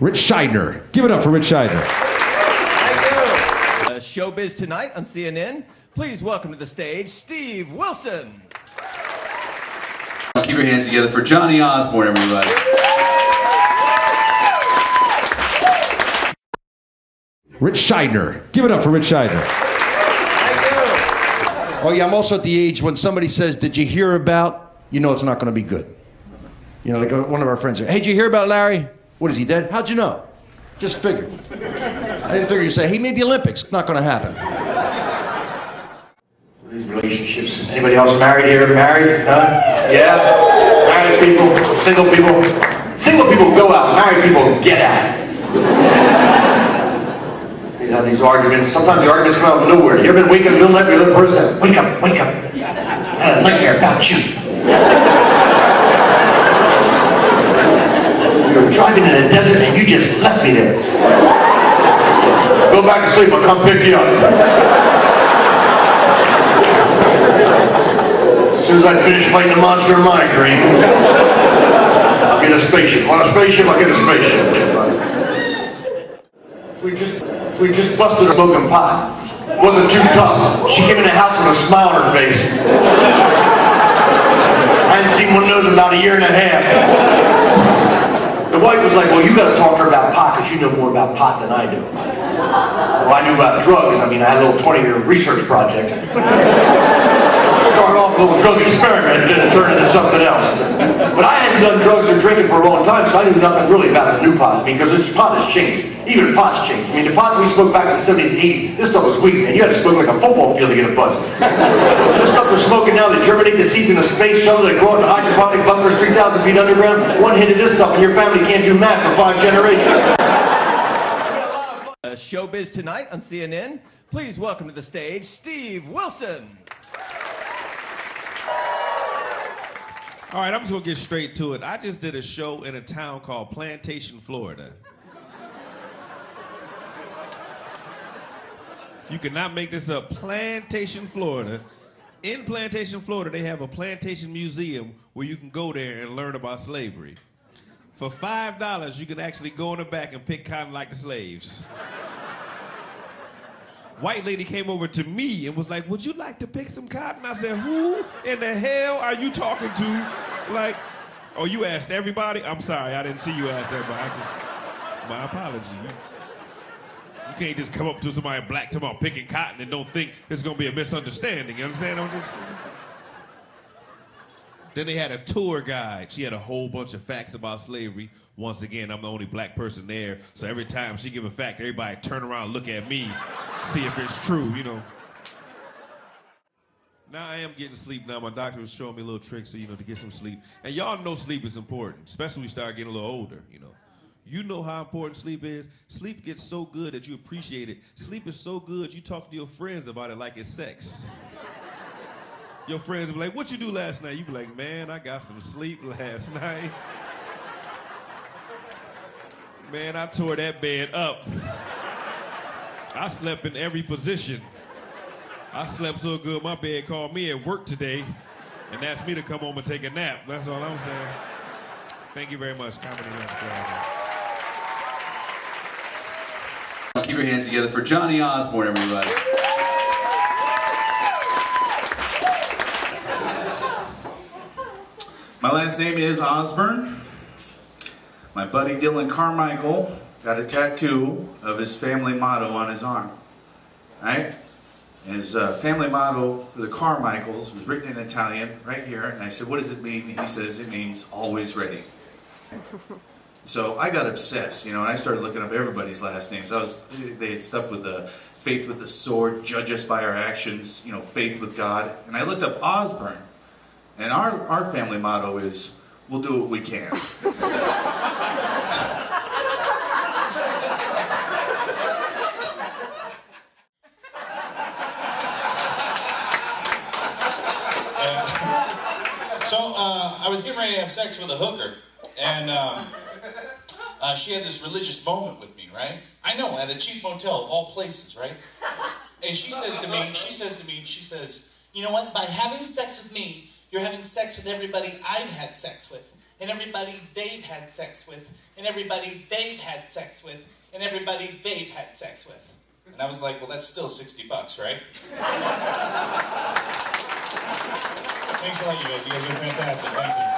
Rich Scheidner. Give it up for Rich Scheidner. Thank you. Showbiz Tonight on CNN. Please welcome to the stage, Steve Wilson. Keep your hands together for Johnny Osborne, everybody. Rich Scheidner. Give it up for Rich Scheidner. Thank you. Oh yeah, I'm also at the age when somebody says, "Did you hear about?" You know it's not going to be good. You know, like one of our friends said, "Hey, did you hear about Larry? What, is he dead? How'd you know?" Just figured. I didn't figure you say, "He made the Olympics." Not going to happen. These relationships. Anybody else married here? Married? Huh? Yeah? Married people, single people. Single people go out, married people get out. You know, these arguments, sometimes the arguments come out of nowhere. You ever been waking up in the middle of the night, the other person, wake up, wake up. I had a nightmare about you. We were driving in the desert and you just left me there. Go back to sleep, I'll come pick you up. As soon as I finish fighting the monster of migraine, I'll get a spaceship. Want a spaceship? I'll get a spaceship. We just busted her smoking pot. Wasn't too tough. She came in the house with a smile on her face. I hadn't seen one of those in about a year and a half. The wife was like, "Well, you got to talk to her about pot because you know more about pot than I do." Well, I knew about drugs. I mean, I had a little 20-year research project. Started off a little drug experiment and then it turned into something else. But I hadn't done drugs or drinking for a long time, so I knew nothing really about the new pot. I mean, because this pot has changed. Even pot's changed. I mean, the pot we smoked back in the 70s and 80s, this stuff was weak, man. You had to smoke like a football field to get a buzz. This stuff they're smoking now, they germinate the seeds in the space shuttle, they grow up in hydroponic bunkers 3,000 feet underground. One hit of this stuff and your family can't do math for 5 generations. Showbiz Tonight on CNN. Please welcome to the stage, Steve Wilson. All right, I'm just gonna get straight to it. I just did a show in a town called Plantation, Florida. You cannot make this up. Plantation, Florida. In Plantation, Florida, they have a plantation museum where you can go there and learn about slavery. For $5, you can actually go in the back and pick cotton like the slaves. White lady came over to me and was like, "Would you like to pick some cotton?" I said, "Who in the hell are you talking to?" Like, "Oh, you asked everybody?" I'm sorry, I didn't see you ask everybody. My apology. You can't just come up to somebody black talking about picking cotton and don't think there's gonna be a misunderstanding. You understand? Then they had a tour guide. She had a whole bunch of facts about slavery. Once again, I'm the only black person there, so every time she give a fact, everybody turn around and look at me, see if it's true, you know. Now I am getting sleep now. My doctor was showing me a little trick, so, you know, to get some sleep. And y'all know sleep is important, especially when you start getting a little older, you know. You know how important sleep is. Sleep gets so good that you appreciate it. Sleep is so good, you talk to your friends about it like it's sex. Your friends will be like, "What you do last night?" You be like, "Man, I got some sleep last night. Man, I tore that bed up. I slept in every position. I slept so good, my bed called me at work today and asked me to come home and take a nap." That's all I'm saying. Thank you very much. Comedy Keep your hands together for Johnny Osborne, everybody. My last name is Osborne. My buddy Dylan Carmichael got a tattoo of his family motto on his arm. Right? His family motto, the Carmichaels, was written in Italian right here. And I said, "What does it mean?" He says, "It means always ready." So I got obsessed, you know, and I started looking up everybody's last names. They had stuff with the faith with the sword, judge us by our actions, you know, faith with God. And I looked up Osborne. And our family motto is, "We'll do what we can." I was getting ready to have sex with a hooker, and she had this religious moment with me, right? I know, at a cheap motel of all places, right? And she says to me, "You know what? By having sex with me, you're having sex with everybody I've had sex with. and everybody they've had sex with, and everybody they've had sex with, and everybody they've had sex with. And I was like, well, that's still $60, right? Thanks a lot, you guys. You guys are fantastic. Thank you.